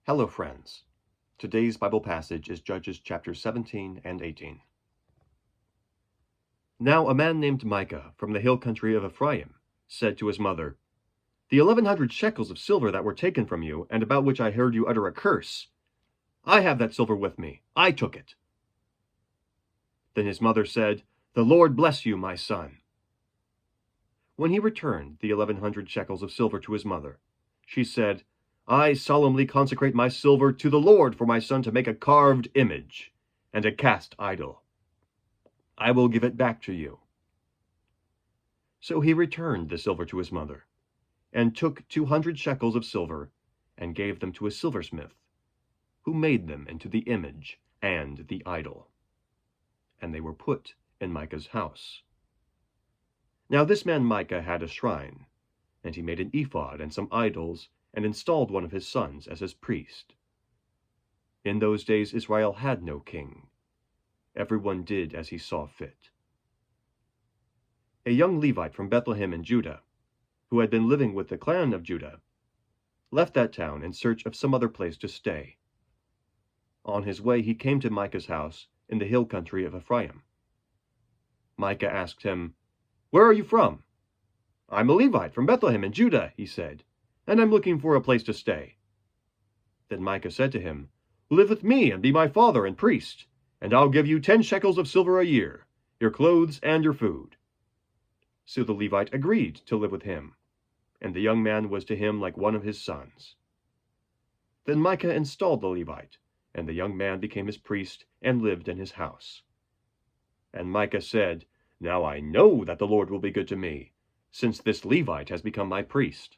Hello, friends. Today's Bible passage is Judges chapters 17 and 18. Now a man named Micah from the hill country of Ephraim said to his mother, "The 1,100 shekels of silver that were taken from you, and about which I heard you utter a curse, I have that silver with me. I took it." Then his mother said, "The Lord bless you, my son." When he returned the 1,100 shekels of silver to his mother, she said, "I solemnly consecrate my silver to the Lord for my son to make a carved image and a cast idol. I will give it back to you." So he returned the silver to his mother, and took 200 shekels of silver, and gave them to a silversmith, who made them into the image and the idol. And they were put in Micah's house. Now this man Micah had a shrine, and he made an ephod and some idols, and installed one of his sons as his priest. In those days Israel had no king. Everyone did as he saw fit. A young Levite from Bethlehem in Judah, who had been living with the clan of Judah, left that town in search of some other place to stay. On his way he came to Micah's house in the hill country of Ephraim. Micah asked him, "Where are you from?" "I'm a Levite from Bethlehem in Judah," he said, "and I'm looking for a place to stay." Then Micah said to him, "Live with me and be my father and priest, and I'll give you 10 shekels of silver a year, your clothes and your food." So the Levite agreed to live with him, and the young man was to him like one of his sons. Then Micah installed the Levite, and the young man became his priest and lived in his house. And Micah said, "Now I know that the Lord will be good to me, since this Levite has become my priest."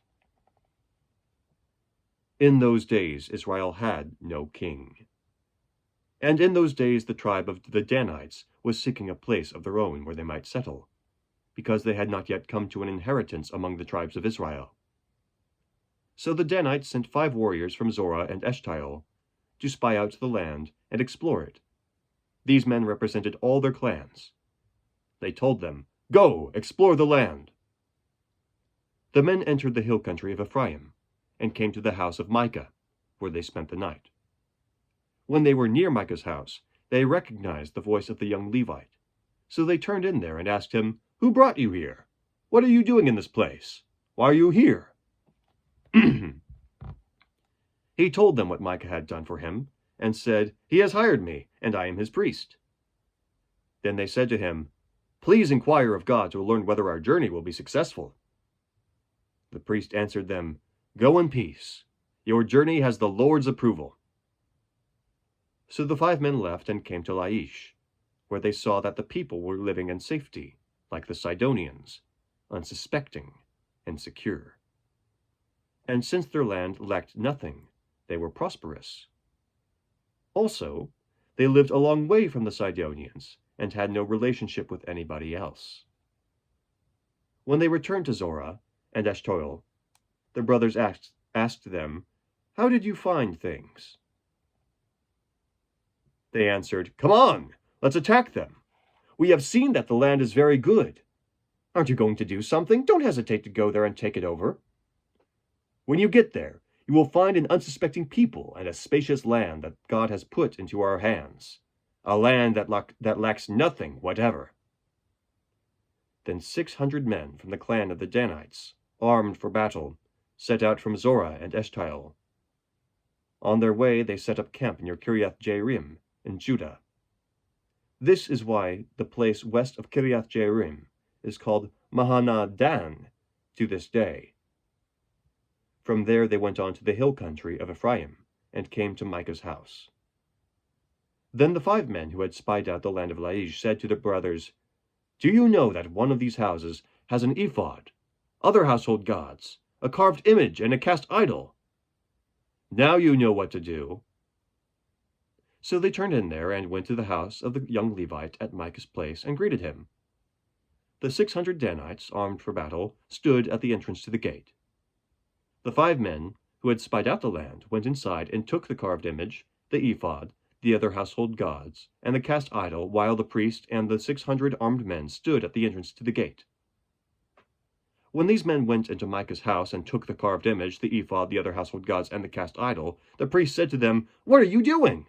In those days Israel had no king. And in those days the tribe of the Danites was seeking a place of their own where they might settle, because they had not yet come to an inheritance among the tribes of Israel. So the Danites sent 5 warriors from Zorah and Eshtaol to spy out the land and explore it. These men represented all their clans. They told them, "Go, explore the land." The men entered the hill country of Ephraim, and came to the house of Micah, where they spent the night. When they were near Micah's house, they recognized the voice of the young Levite. So they turned in there and asked him, "Who brought you here? What are you doing in this place? Why are you here?" He told them what Micah had done for him, and said, "He has hired me, and I am his priest." Then they said to him, "Please inquire of God to learn whether our journey will be successful." The priest answered them, "Go in peace. Your journey has the Lord's approval." So the 5 men left and came to Laish, where they saw that the people were living in safety, like the Sidonians, unsuspecting and secure. And since their land lacked nothing, they were prosperous. Also, they lived a long way from the Sidonians, and had no relationship with anybody else. When they returned to Zorah and Eshtaol, the brothers asked them, "How did you find things?" They answered, "Come on, let's attack them. We have seen that the land is very good. Aren't you going to do something? Don't hesitate to go there and take it over. When you get there, you will find an unsuspecting people and a spacious land that God has put into our hands, a land that lacks nothing whatever." Then 600 men from the clan of the Danites, armed for battle, set out from Zorah and Eshtaol. On their way they set up camp near Kiriath Jearim in Judah. This is why the place west of Kiriath Jearim is called Mahaneh Dan to this day. From there they went on to the hill country of Ephraim, and came to Micah's house. Then the 5 men who had spied out the land of Laish said to the brothers, "Do you know that one of these houses has an ephod, other household gods, a carved image, and a cast idol? Now you know what to do." So they turned in there and went to the house of the young Levite at Micah's place and greeted him. The 600 Danites, armed for battle, stood at the entrance to the gate. The 5 men who had spied out the land went inside and took the carved image, the ephod, the other household gods, and the cast idol, while the priest and the 600 armed men stood at the entrance to the gate. When these men went into Micah's house and took the carved image, the ephod, the other household gods, and the cast idol, the priest said to them, "What are you doing?"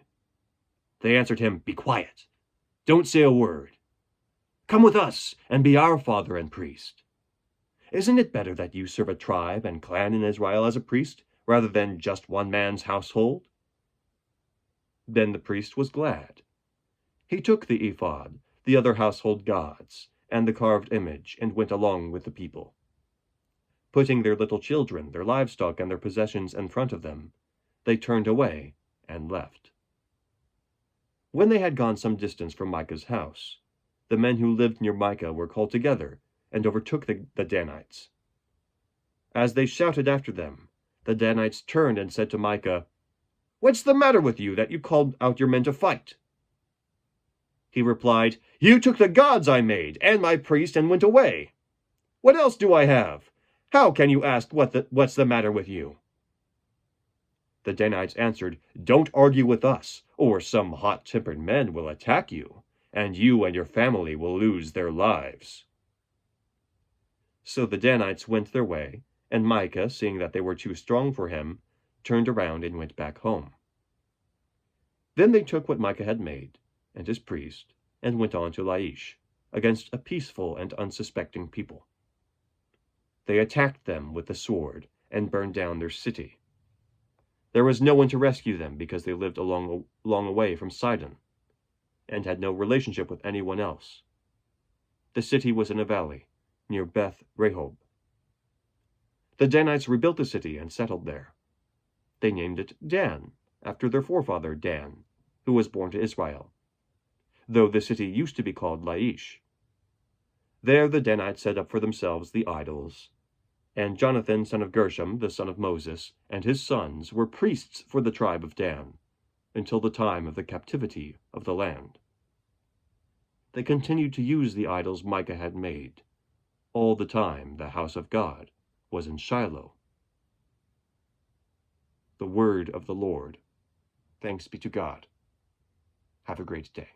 They answered him, "Be quiet. Don't say a word. Come with us and be our father and priest. Isn't it better that you serve a tribe and clan in Israel as a priest, rather than just one man's household?" Then the priest was glad. He took the ephod, the other household gods, and the carved image, and went along with the people. Putting their little children, their livestock, and their possessions in front of them, they turned away and left. When they had gone some distance from Micah's house, the men who lived near Micah were called together and overtook the Danites. As they shouted after them, the Danites turned and said to Micah, "What's the matter with you that you called out your men to fight?" He replied, "You took the gods I made and my priest and went away. What else do I have? How can you ask what's the matter with you?" The Danites answered, "Don't argue with us, or some hot-tempered men will attack you, and you and your family will lose their lives." So the Danites went their way, and Micah, seeing that they were too strong for him, turned around and went back home. Then they took what Micah had made, and his priest, and went on to Laish, against a peaceful and unsuspecting people. They attacked them with the sword, and burned down their city. There was no one to rescue them because they lived a long way from Sidon, and had no relationship with anyone else. The city was in a valley, near Beth Rehob. The Danites rebuilt the city and settled there. They named it Dan, after their forefather Dan, who was born to Israel, though the city used to be called Laish. There the Danites set up for themselves the idols, and Jonathan, son of Gershom, the son of Moses, and his sons were priests for the tribe of Dan, until the time of the captivity of the land. They continued to use the idols Micah had made, all the time the house of God was in Shiloh. The word of the Lord. Thanks be to God. Have a great day.